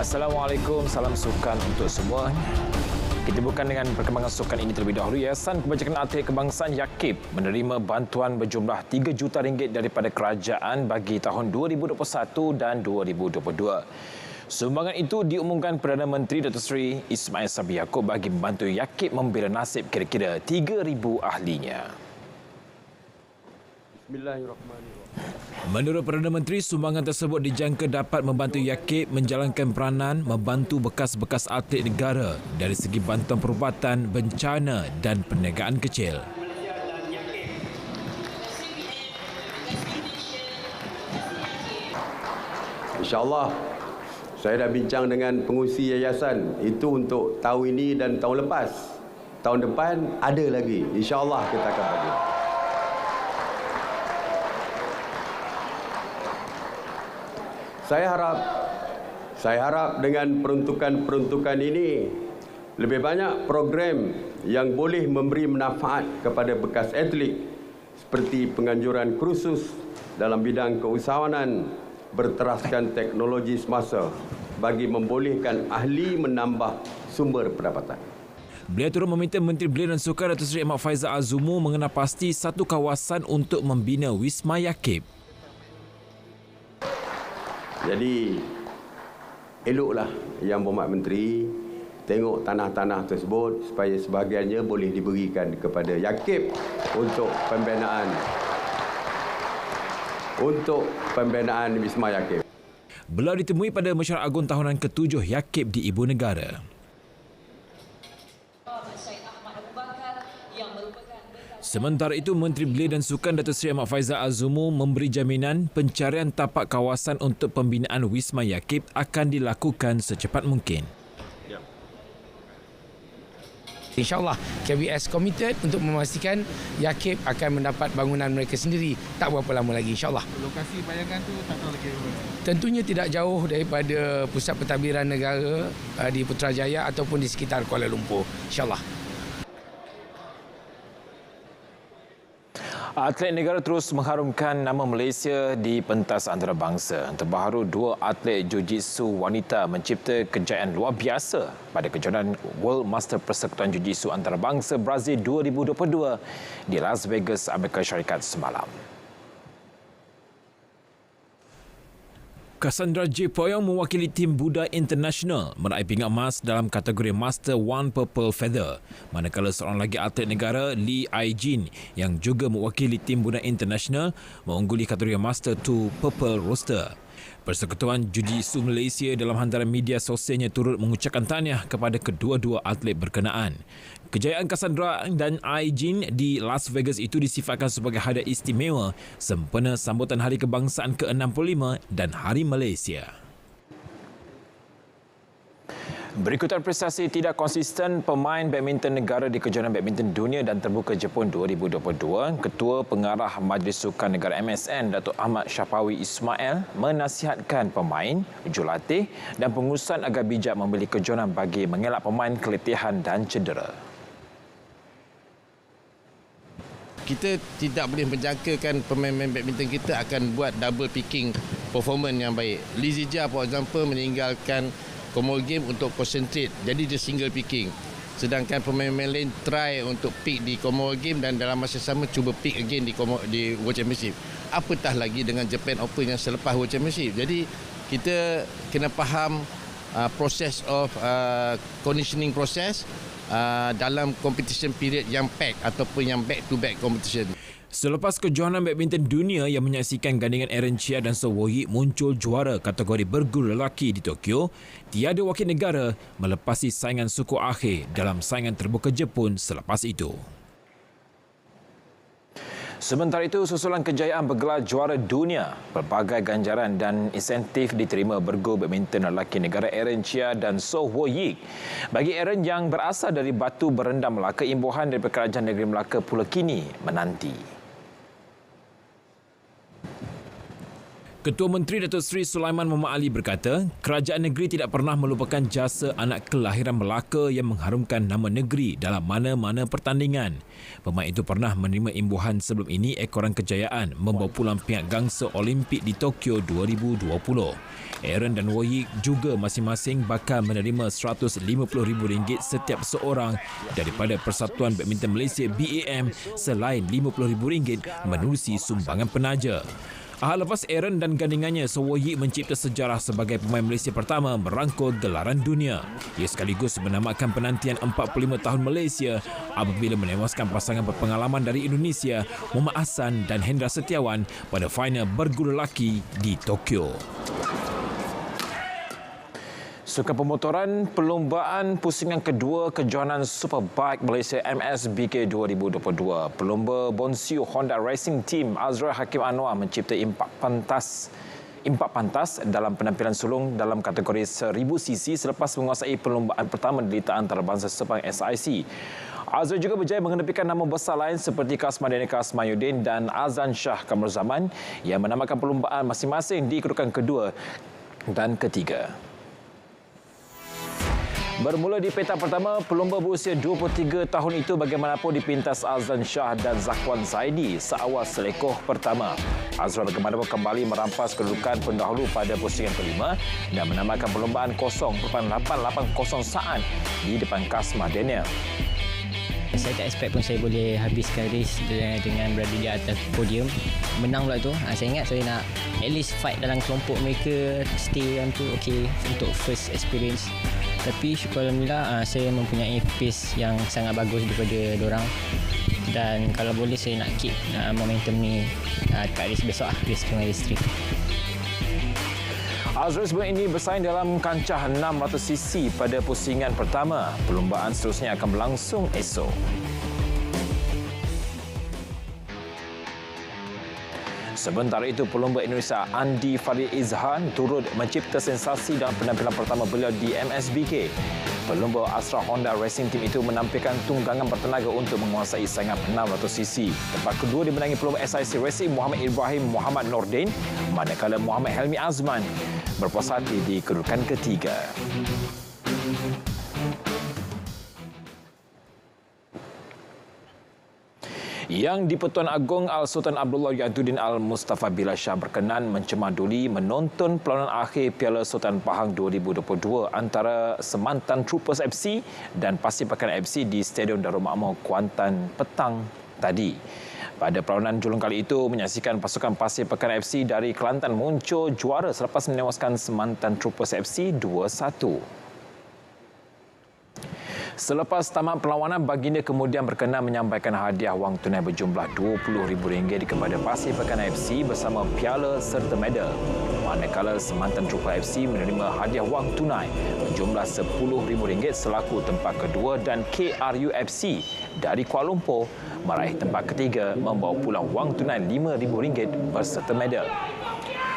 Assalamualaikum, salam sukan untuk semua. Kita bukan dengan perkembangan sukan ini terlebih dahulu. Yayasan Kebajikan Atlet Kebangsaan YAKIB menerima bantuan berjumlah RM3 juta daripada kerajaan bagi tahun 2021 dan 2022. Sumbangan itu diumumkan Perdana Menteri Datuk Seri Ismail Sabri Yaakob bagi membantu YAKIB membela nasib kira-kira 3,000 ahlinya. Bismillahirrahmanirrahim. Menurut Perdana Menteri, sumbangan tersebut dijangka dapat membantu YAKIB menjalankan peranan membantu bekas-bekas atlet negara dari segi bantuan perubatan, bencana dan perniagaan kecil. InsyaAllah, saya dah bincang dengan pengurusi yayasan. Itu untuk tahun ini dan tahun lepas. Tahun depan ada lagi. InsyaAllah kita akan bagi. Saya harap dengan peruntukan ini lebih banyak program yang boleh memberi manfaat kepada bekas atlet seperti penganjuran kursus dalam bidang keusahawanan berteraskan teknologi semasa bagi membolehkan ahli menambah sumber pendapatan. Beliau turut meminta Menteri Belia dan Sukan Datuk Seri Ahmad Faizal Azumu mengenal pasti satu kawasan untuk membina Wisma YAKIB. Jadi, eloklah Yang Berhormat Menteri tengok tanah-tanah tersebut supaya sebahagiannya boleh diberikan kepada YAKIB untuk pembinaan Wisma YAKIB. Beliau ditemui pada Mesyuarat Agung Tahunan ke-7 YAKIB di Ibu Negara. Sementara itu, Menteri Belia dan Sukan Datuk Seri Ahmad Faizal Azumu memberi jaminan pencarian tapak kawasan untuk pembinaan Wisma YAKIB akan dilakukan secepat mungkin. InsyaAllah KBS committed untuk memastikan YAKIB akan mendapat bangunan mereka sendiri tak berapa lama lagi, insyaAllah. Lokasi bayangan tu tak tahu lagi. Tentunya tidak jauh daripada pusat pentadbiran negara di Putrajaya ataupun di sekitar Kuala Lumpur, insyaAllah. Atlet negara terus mengharumkan nama Malaysia di pentas antarabangsa. Terbaru, dua atlet Jiu-Jitsu wanita mencipta kejayaan luar biasa pada kejohanan World Master Persekutuan Jiu-Jitsu Antarabangsa Brazil 2022 di Las Vegas, Amerika Syarikat semalam. Cassandra J. Poyong mewakili tim Buddha International meraih pingat emas dalam kategori Master One Purple Feather, manakala seorang lagi atlet negara, Lee Ai-jin, yang juga mewakili tim Buddha International mengungguli kategori Master Two Purple Roster. Persekutuan Jiu-Jitsu Malaysia dalam hantaran media sosialnya turut mengucapkan tahniah kepada kedua-dua atlet berkenaan. Kejayaan Cassandra dan Ai-jin di Las Vegas itu disifatkan sebagai hadiah istimewa sempena sambutan Hari Kebangsaan ke-65 dan Hari Malaysia. Berikutan prestasi tidak konsisten pemain badminton negara di kejohanan badminton dunia dan terbuka Jepun 2022, Ketua Pengarah Majlis Sukan Negara MSN, Datuk Ahmad Syafawi Ismail, menasihatkan pemain, jurulatih dan pengurusan agar bijak memilih kejohanan bagi mengelak pemain keletihan dan cedera. Kita tidak boleh menjangkakan pemain-pemain badminton kita akan buat double picking performance yang baik. Lee Zijia, for example, meninggalkan Commonwealth Game untuk concentrate, jadi dia single picking. Sedangkan pemain-pemain lain try untuk pick di Commonwealth Game dan dalam masa sama cuba pick again di World Championship. Apatah lagi dengan Japan Open yang selepas World Championship. Jadi kita kena faham proses of conditioning proses dalam competition period yang pack ataupun yang back-to-back competition. Selepas kejohanan badminton dunia yang menyaksikan gandingan Aaron Chia dan So Woo-hee muncul juara kategori berguru lelaki di Tokyo, tiada wakil negara melepasi saingan suku akhir dalam saingan terbuka Jepun selepas itu. Sementara itu, susulan kejayaan bergelar juara dunia, pelbagai ganjaran dan insentif diterima bergu badminton lelaki negara Aaron Chia dan So Ho Yik. Bagi Aaron yang berasal dari Batu Berendam Melaka, imbuhan dari Kerajaan Negeri Melaka pula kini menanti. Ketua Menteri Datuk Seri Sulaiman Muhammad Ali berkata, kerajaan negeri tidak pernah melupakan jasa anak kelahiran Melaka yang mengharumkan nama negeri dalam mana-mana pertandingan. Pemain itu pernah menerima imbuhan sebelum ini ekoran kejayaan membawa pulang pingat gangsa Olimpik di Tokyo 2020. Aaron dan Woyi juga masing-masing bakal menerima RM150,000 setiap seorang daripada Persatuan Badminton Malaysia BAM selain RM50,000 menerusi sumbangan penaja. Ahad lepas, Aaron dan gandingannya So Ho Yik mencipta sejarah sebagai pemain Malaysia pertama merangkul gelaran dunia. Ia sekaligus menamakan penantian 45 tahun Malaysia apabila menewaskan pasangan berpengalaman dari Indonesia Muhammad Hassan dan Hendra Setiawan pada final bergu lelaki di Tokyo. Sukan pemotoran, perlumbaan pusingan kedua kejohanan Superbike Malaysia MSBK 2022. Pelumba Bonsio Honda Racing Team Azra Hakim Anwar mencipta impak pantas dalam penampilan sulung dalam kategori 1000cc selepas menguasai perlumbaan pertama di Liga Antarabangsa Sepang SIC. Azra juga berjaya mengenepikan nama besar lain seperti Kasmadani Kasmayuddin dan Azan Shah Kamrul Zaman yang menamakan perlumbaan masing-masing di kedudukan kedua dan ketiga. Bermula di petak pertama, pelumba berusia 23 tahun itu bagaimanapun dipintas Azan Shah dan Zakwan Zaidi seawal selekoh pertama. Azra bagaimanapun kembali merampas kedudukan pendahulu pada pusingan kelima dan menamakan perlumbaan 0.880 saat di depan Kasmah Daniel. Saya tak expect pun saya boleh habiskan race dengan berada di atas podium. Menang pula tu. Saya ingat saya nak at least fight dalam kelompok mereka, stay dalam tu okey untuk first experience. Tapi syukur Alhamdulillah saya mempunyai pace yang sangat bagus daripada diorang. Dan kalau boleh saya nak keep momentum ni dekat race besok race dengan race 3. Azra sebelum ini bersaing dalam kancah 600cc pada pusingan pertama. Perlumbaan seterusnya akan berlangsung esok. Sementara itu, pelumba Indonesia Andi Farid Izhan turut mencipta sensasi dalam penampilan pertama beliau di MSBK. Pelumba Astra Honda Racing Team itu menampilkan tunggangan bertenaga untuk menguasai saingan 600cc. Tempat kedua dimenangi pelumba SIC Racing Muhammad Ibrahim Muhammad Nordin, manakala Muhammad Helmi Azman berpuas hati di kedudukan ketiga. Yang di-Pertuan Agong Al-Sultan Abdullah Yaduddin Al-Mustafa Bilal Shah berkenan mencemaduli menonton perlawanan akhir Piala Sultan Pahang 2022 antara Semantan Troopers FC dan Pasir Pekan FC di Stadium Darul Makmur Kuantan petang tadi. Pada perlawanan julung kali itu, menyaksikan pasukan Pasir Pekan FC dari Kelantan muncul juara selepas menewaskan Semantan Troopers FC 2-1. Selepas tamat perlawanan, baginda kemudian berkenan menyampaikan hadiah wang tunai berjumlah RM20,000 kepada Pasir Pekan FC bersama piala serta medal. Manakala Semantan Troopers FC menerima hadiah wang tunai berjumlah RM10,000 selaku tempat kedua dan KRUFC dari Kuala Lumpur meraih tempat ketiga membawa pulang wang tunai RM5,000 berserta medal.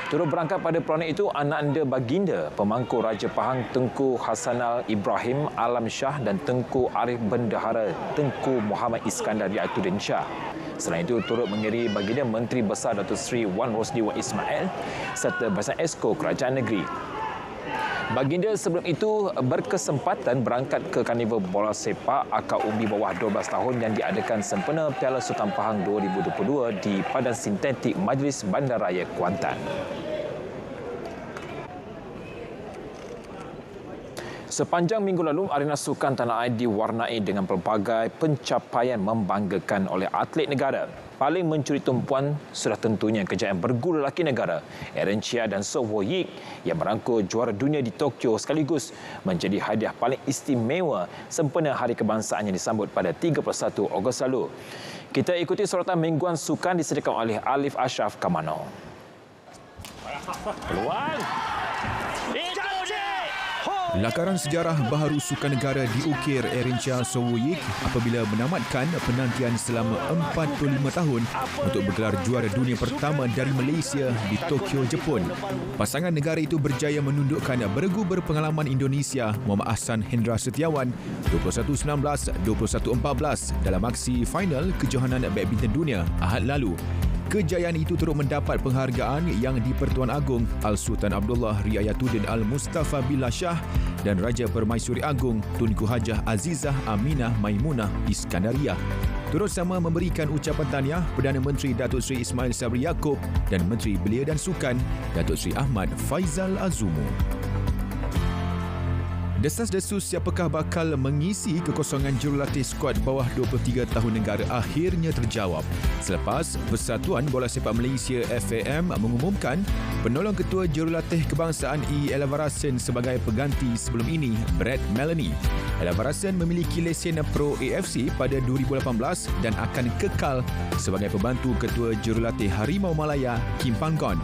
Turut berangkat pada perlawanan itu anak anda baginda pemangku Raja Pahang Tengku Hasanal Ibrahim Alam Shah dan Tengku Arif Bendahara Tengku Muhammad Iskandar Yaituddin Shah. Selain itu turut mengiringi baginda Menteri Besar Datuk Seri Wan Rosli Wan Ismail serta Barisan Esko Kerajaan Negeri. Baginda sebelum itu berkesempatan berangkat ke Karnival Bola Sepak Akar Umbi bawah 12 tahun yang diadakan sempena Piala Sultan Pahang 2022 di Padang Sintetik Majlis Bandaraya Kuantan. Sepanjang minggu lalu, arena sukan tanah air diwarnai dengan pelbagai pencapaian membanggakan oleh atlet negara. Paling mencuri tumpuan sudah tentunya kejayaan bergu lelaki negara Aaron Chia dan So Ho Yik yang merangkul juara dunia di Tokyo sekaligus menjadi hadiah paling istimewa sempena Hari Kebangsaan yang disambut pada 31 Ogos lalu. Kita ikuti sorotan mingguan sukan disediakan oleh Alif Ashraf Kamano. Peluang. Lakaran sejarah baharu Sukan Negara diukir Erincha Sowoyik apabila menamatkan penantian selama 45 tahun untuk bergelar juara dunia pertama dari Malaysia di Tokyo, Jepun. Pasangan negara itu berjaya menundukkan beregu berpengalaman Indonesia Muhammad Ahsan Hendra Setiawan 21-19, 21-14 dalam aksi final kejohanan badminton dunia Ahad lalu. Kejayaan itu turut mendapat penghargaan yang di-Pertuan Agong Al-Sultan Abdullah Riayatuddin Al-Mustafa Billah Shah dan Raja Permaisuri Agong Tunku Hajah Azizah Aminah Maimunah Iskandariah. Turut sama memberikan ucapan tahniah Perdana Menteri Datuk Seri Ismail Sabri Yaakob dan Menteri Belia dan Sukan Datuk Seri Ahmad Faizal Azumu. Desas-desus siapakah bakal mengisi kekosongan jurulatih skuad bawah 23 tahun negara akhirnya terjawab selepas Persatuan Bola Sepak Malaysia FAM mengumumkan penolong ketua jurulatih kebangsaan E. Elavarasen sebagai pengganti sebelum ini Brad Melanie. Elavarasen memiliki lesen Pro AFC pada 2018 dan akan kekal sebagai pembantu ketua jurulatih Harimau Malaya Kim Panggon.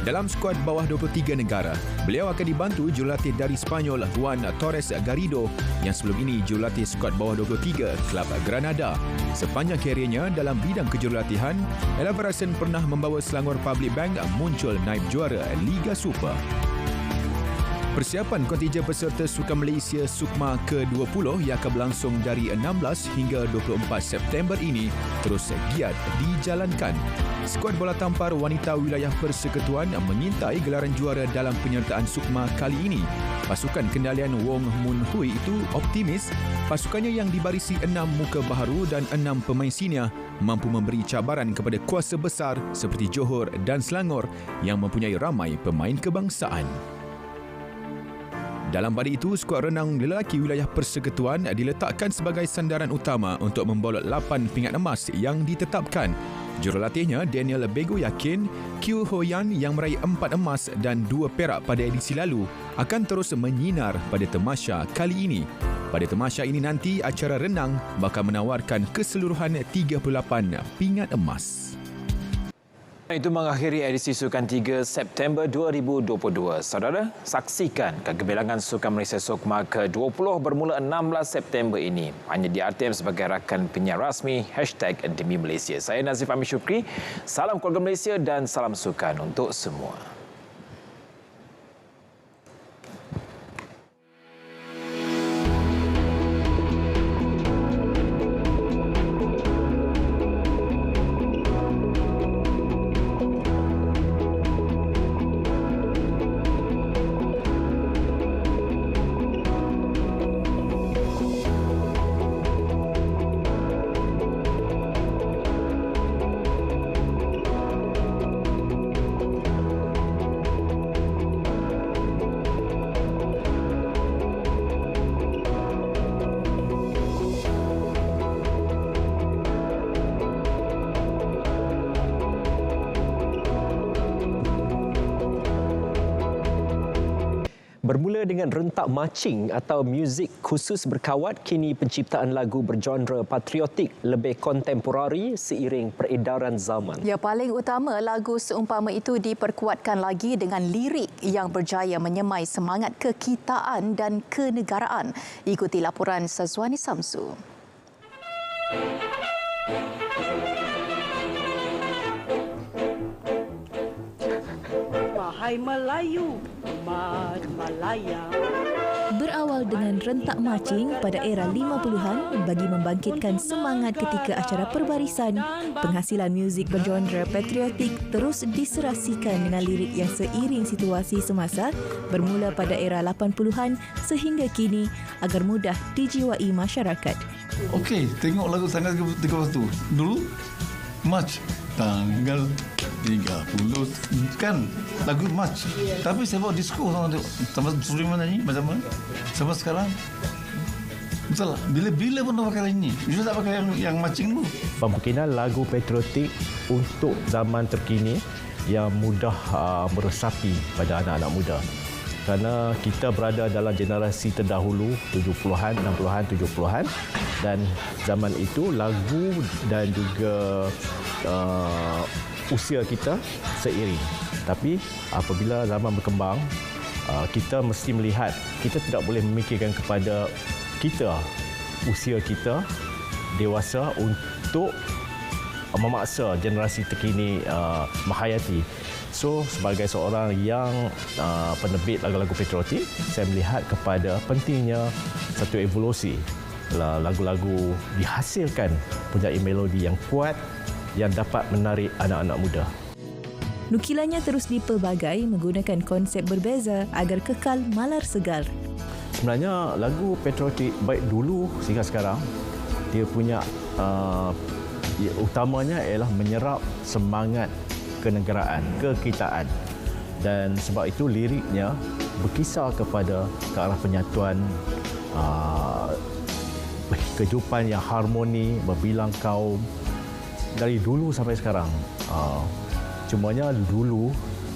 Dalam skuad bawah 23 negara, beliau akan dibantu jurulatih dari Spanyol Juan Torres Garrido yang sebelum ini jurulatih skuad bawah 23 Kelab Granada. Sepanjang kariernya dalam bidang kejurulatihan, Elavarasen pernah membawa Selangor Public Bank muncul naib juara Liga Super. Persiapan kontijen peserta Sukan Malaysia Sukma ke-20 yang akan berlangsung dari 16 hingga 24 September ini terus giat dijalankan. Skuad bola tampar wanita wilayah Persekutuan mengintai gelaran juara dalam penyertaan Sukma kali ini. Pasukan kendalian Wong Mun Hui itu optimis pasukannya yang dibarisi 6 muka baharu dan 6 pemain senior mampu memberi cabaran kepada kuasa besar seperti Johor dan Selangor yang mempunyai ramai pemain kebangsaan. Dalam pada itu, skuad renang lelaki wilayah Persekutuan diletakkan sebagai sandaran utama untuk membolot 8 pingat emas yang ditetapkan. Jurulatihnya Daniel Bego yakin Q Ho Yan yang meraih 4 emas dan 2 perak pada edisi lalu akan terus menyinar pada tamasya kali ini. Pada tamasya ini nanti, acara renang bakal menawarkan keseluruhan 38 pingat emas. Itu mengakhiri edisi Sukan 3 September 2022. Saudara, saksikan kegemilangan Sukan Malaysia Sukma ke-20 bermula 16 September ini. Hanya di RTM sebagai rakan penyiar rasmi #Demi Malaysia. Saya Nazif Amir Syukri. Salam keluarga Malaysia dan salam sukan untuk semua. Bermula dengan rentak marching atau muzik khusus berkawat, kini penciptaan lagu bergenre patriotik lebih kontemporari seiring peredaran zaman. Ya, paling utama, lagu seumpama itu diperkuatkan lagi dengan lirik yang berjaya menyemai semangat kekitaan dan kenegaraan. Ikuti laporan Sazwani Samsu. Wahai Melayu, umat Malaya. Berawal dengan rentak marching pada era 50-an bagi membangkitkan semangat ketika acara perbarisan, penghasilan muzik bergenre patriotik terus diserasikan dengan lirik yang seiring situasi semasa bermula pada era 80-an sehingga kini agar mudah dijiwai masyarakat. Okey, tengok lagu tanggal 31. Dulu march tanggal 30 kan lagu march. Tapi saya bawa disco sama Suleiman nyanyi macam mana. Sampai sekarang betul lah. Bila-bila pun nak pakai ini. Bisa tak pakai yang marching dulu. Pembikinan lagu patriotik untuk zaman terkini yang mudah meresapi pada anak-anak muda. Kerana kita berada dalam generasi terdahulu 70-an, 60-an, 70-an dan zaman itu lagu dan juga usia kita seiring. Tapi apabila zaman berkembang, kita mesti melihat, kita tidak boleh memikirkan kepada kita, usia kita dewasa untuk memaksa generasi terkini menghayati. So, sebagai seorang yang penerbit lagu-lagu patriotik, saya melihat kepada pentingnya satu evolusi. Lagu-lagu dihasilkan punya melodi yang kuat yang dapat menarik anak-anak muda. Nukilannya terus dipelbagai menggunakan konsep berbeza agar kekal malar segar. Sebenarnya lagu patriotik baik dulu sehingga sekarang, dia punya utamanya ialah menyerap semangat kenegaraan, kekitaan. Dan sebab itu liriknya berkisar kepada ke arah penyatuan, kehidupan yang harmoni, berbilang kaum dari dulu sampai sekarang. Cumanya dulu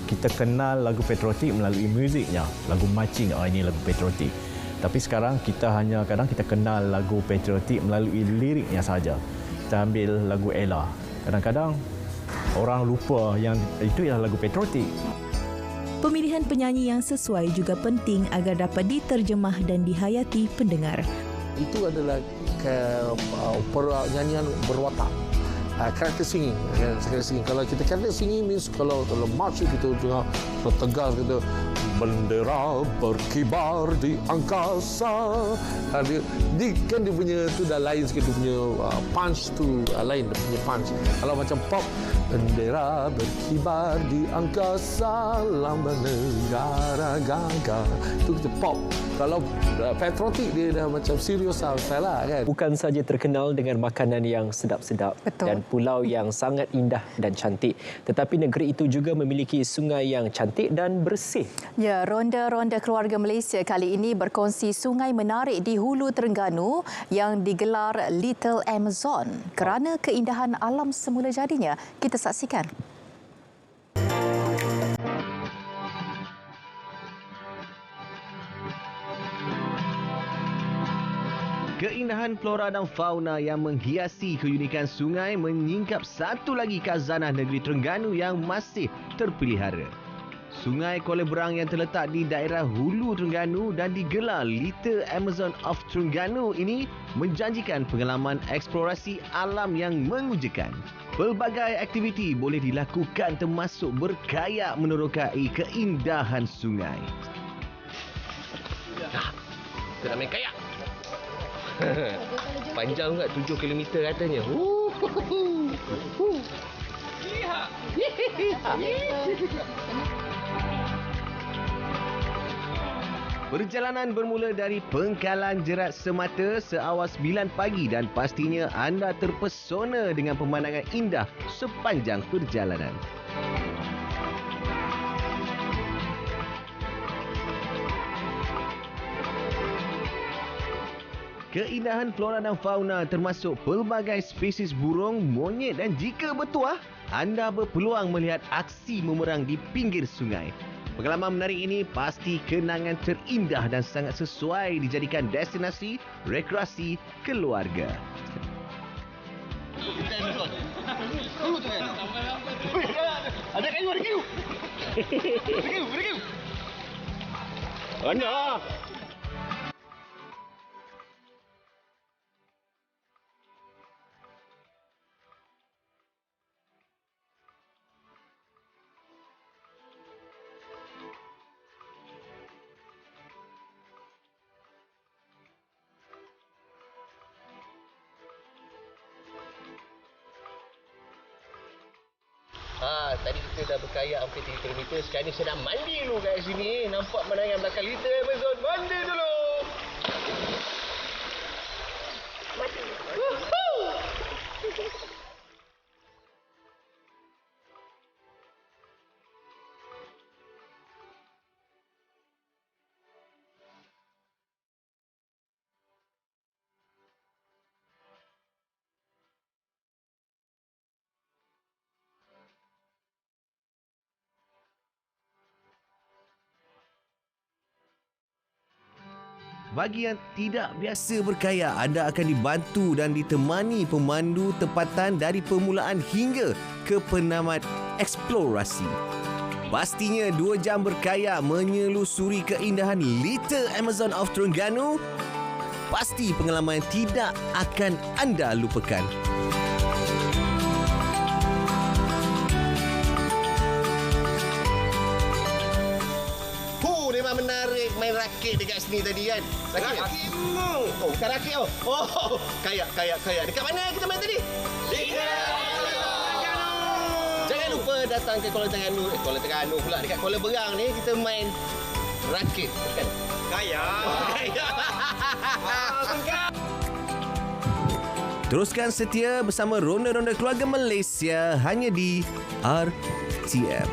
kita kenal lagu patriotik melalui muziknya, lagu marching, ini lagu patriotik. Tapi sekarang kita hanya kadang kita kenal lagu patriotik melalui liriknya saja. Kita ambil lagu Ella. Kadang-kadang orang lupa yang itu ialah lagu patriotik. Pemilihan penyanyi yang sesuai juga penting agar dapat diterjemah dan dihayati pendengar. Itu adalah nyanyian berwatak. Karakter singing. Kalau kita karakter singing means kalau march kita juga tegas gitu, bendera berkibar di angkasa. Dia punya tu dah lain sikit, dia punya punch tu lain, dia punya punch. Kalau macam pop, bendera berkibar di angkasa, lambang negara gagah. Itu kita pop. Kalau patriotik dia dah macam serius style lah kan. Bukan saja terkenal dengan makanan yang sedap-sedap dan pulau yang sangat indah dan cantik, tetapi negeri itu juga memiliki sungai yang cantik dan bersih. Ya, Ronda-Ronda Keluarga Malaysia kali ini berkongsi sungai menarik di Hulu Terengganu yang digelar Little Amazon kerana keindahan alam semula jadinya. Kita saksikan. Keindahan flora dan fauna yang menghiasi keunikan sungai menyingkap satu lagi khazanah negeri Terengganu yang masih terpelihara. Sungai Kuala Berang yang terletak di daerah Hulu Terengganu dan digelar Little Amazon of Terengganu ini menjanjikan pengalaman eksplorasi alam yang mengujakan. Pelbagai aktiviti boleh dilakukan termasuk berkayak menerokai keindahan sungai. Kita nak main kayak. Panjang juga 7 km katanya. Lihat. Perjalanan bermula dari Pengkalan Jerat Semata seawal 9 pagi dan pastinya anda terpesona dengan pemandangan indah sepanjang perjalanan. Keindahan flora dan fauna termasuk pelbagai spesies burung, monyet dan jika bertuah, anda berpeluang melihat aksi memerang di pinggir sungai. Pengalaman menarik ini pasti kenangan terindah dan sangat sesuai dijadikan destinasi rekreasi keluarga. Ada kayu, ada kayu. Ada kayu. Mana? Tadi kita dah berkayak hampir 3 km. Sekarang ni saya nak mandi dulu kat sini. Nampak pemandangan belakang Little Amazon. Mandi dulu. Mati. Bagi yang tidak biasa berkayak, anda akan dibantu dan ditemani pemandu tempatan dari permulaan hingga ke penamat eksplorasi. Pastinya 2 jam berkaya menyelusuri keindahan Little Amazon of Terengganu. Pasti pengalaman yang tidak akan anda lupakan. Memang menarik main rakit dekat sini tadi kan. Rakit? Oh, bukan rakit. Oh, kayak. Dekat mana kita main tadi? Jangan lupa datang ke Kuala Terengganu. Kuala Terengganu pula. Dekat Kuala Berang ni kita main rakit. Kan? Teruskan setia bersama Ronda-Ronda Keluarga Malaysia hanya di RTM.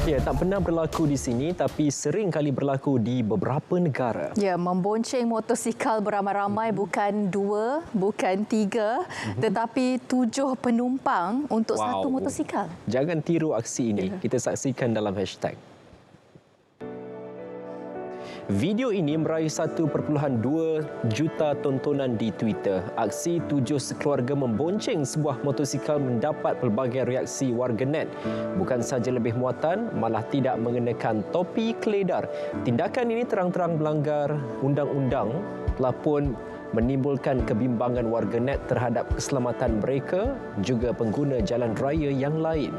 Ya, tak pernah berlaku di sini tapi sering kali berlaku di beberapa negara. Ya, membonceng motosikal beramai-ramai bukan 2, bukan 3, tetapi 7 penumpang untuk satu motosikal. Jangan tiru aksi ini. Kita saksikan dalam hashtag. Video ini meraih 1.2 juta tontonan di Twitter. Aksi 7 sekeluarga membonceng sebuah motosikal mendapat pelbagai reaksi warganet. Bukan sahaja lebih muatan, malah tidak mengenakan topi keledar. Tindakan ini terang-terang melanggar undang-undang telah pun menimbulkan kebimbangan warganet terhadap keselamatan mereka juga pengguna jalan raya yang lain.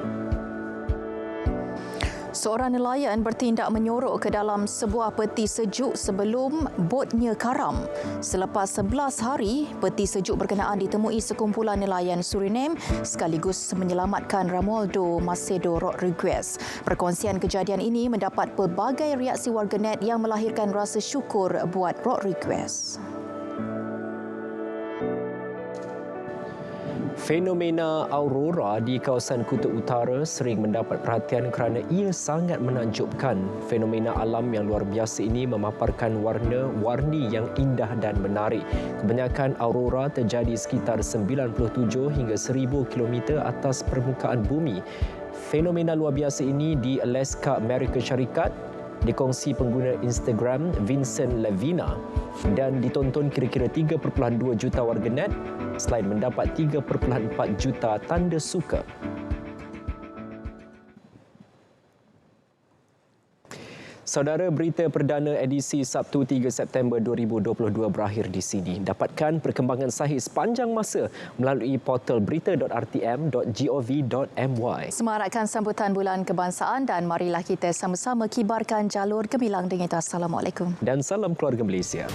Seorang nelayan bertindak menyorok ke dalam sebuah peti sejuk sebelum botnya karam. Selepas 11 hari, peti sejuk berkenaan ditemui sekumpulan nelayan Suriname sekaligus menyelamatkan Romualdo Macedo Rodriguez. Perkongsian kejadian ini mendapat pelbagai reaksi warganet yang melahirkan rasa syukur buat Rodriguez. Fenomena aurora di kawasan Kutub Utara sering mendapat perhatian kerana ia sangat menakjubkan. Fenomena alam yang luar biasa ini memaparkan warna-warni yang indah dan menarik. Kebanyakan aurora terjadi sekitar 97 hingga 1000 km atas permukaan bumi. Fenomena luar biasa ini di Alaska, Amerika Syarikat dikongsi pengguna Instagram Vincent Levina dan ditonton kira-kira 3.2 juta warganet selain mendapat 3.4 juta tanda suka. Saudara, berita perdana edisi Sabtu 3 September 2022 berakhir di sini. Dapatkan perkembangan sahih sepanjang masa melalui portal berita.rtm.gov.my. Semarakkan sambutan Bulan Kebangsaan dan marilah kita sama-sama kibarkan jalur gemilang dengan itu. Assalamualaikum. Dan salam keluarga Malaysia.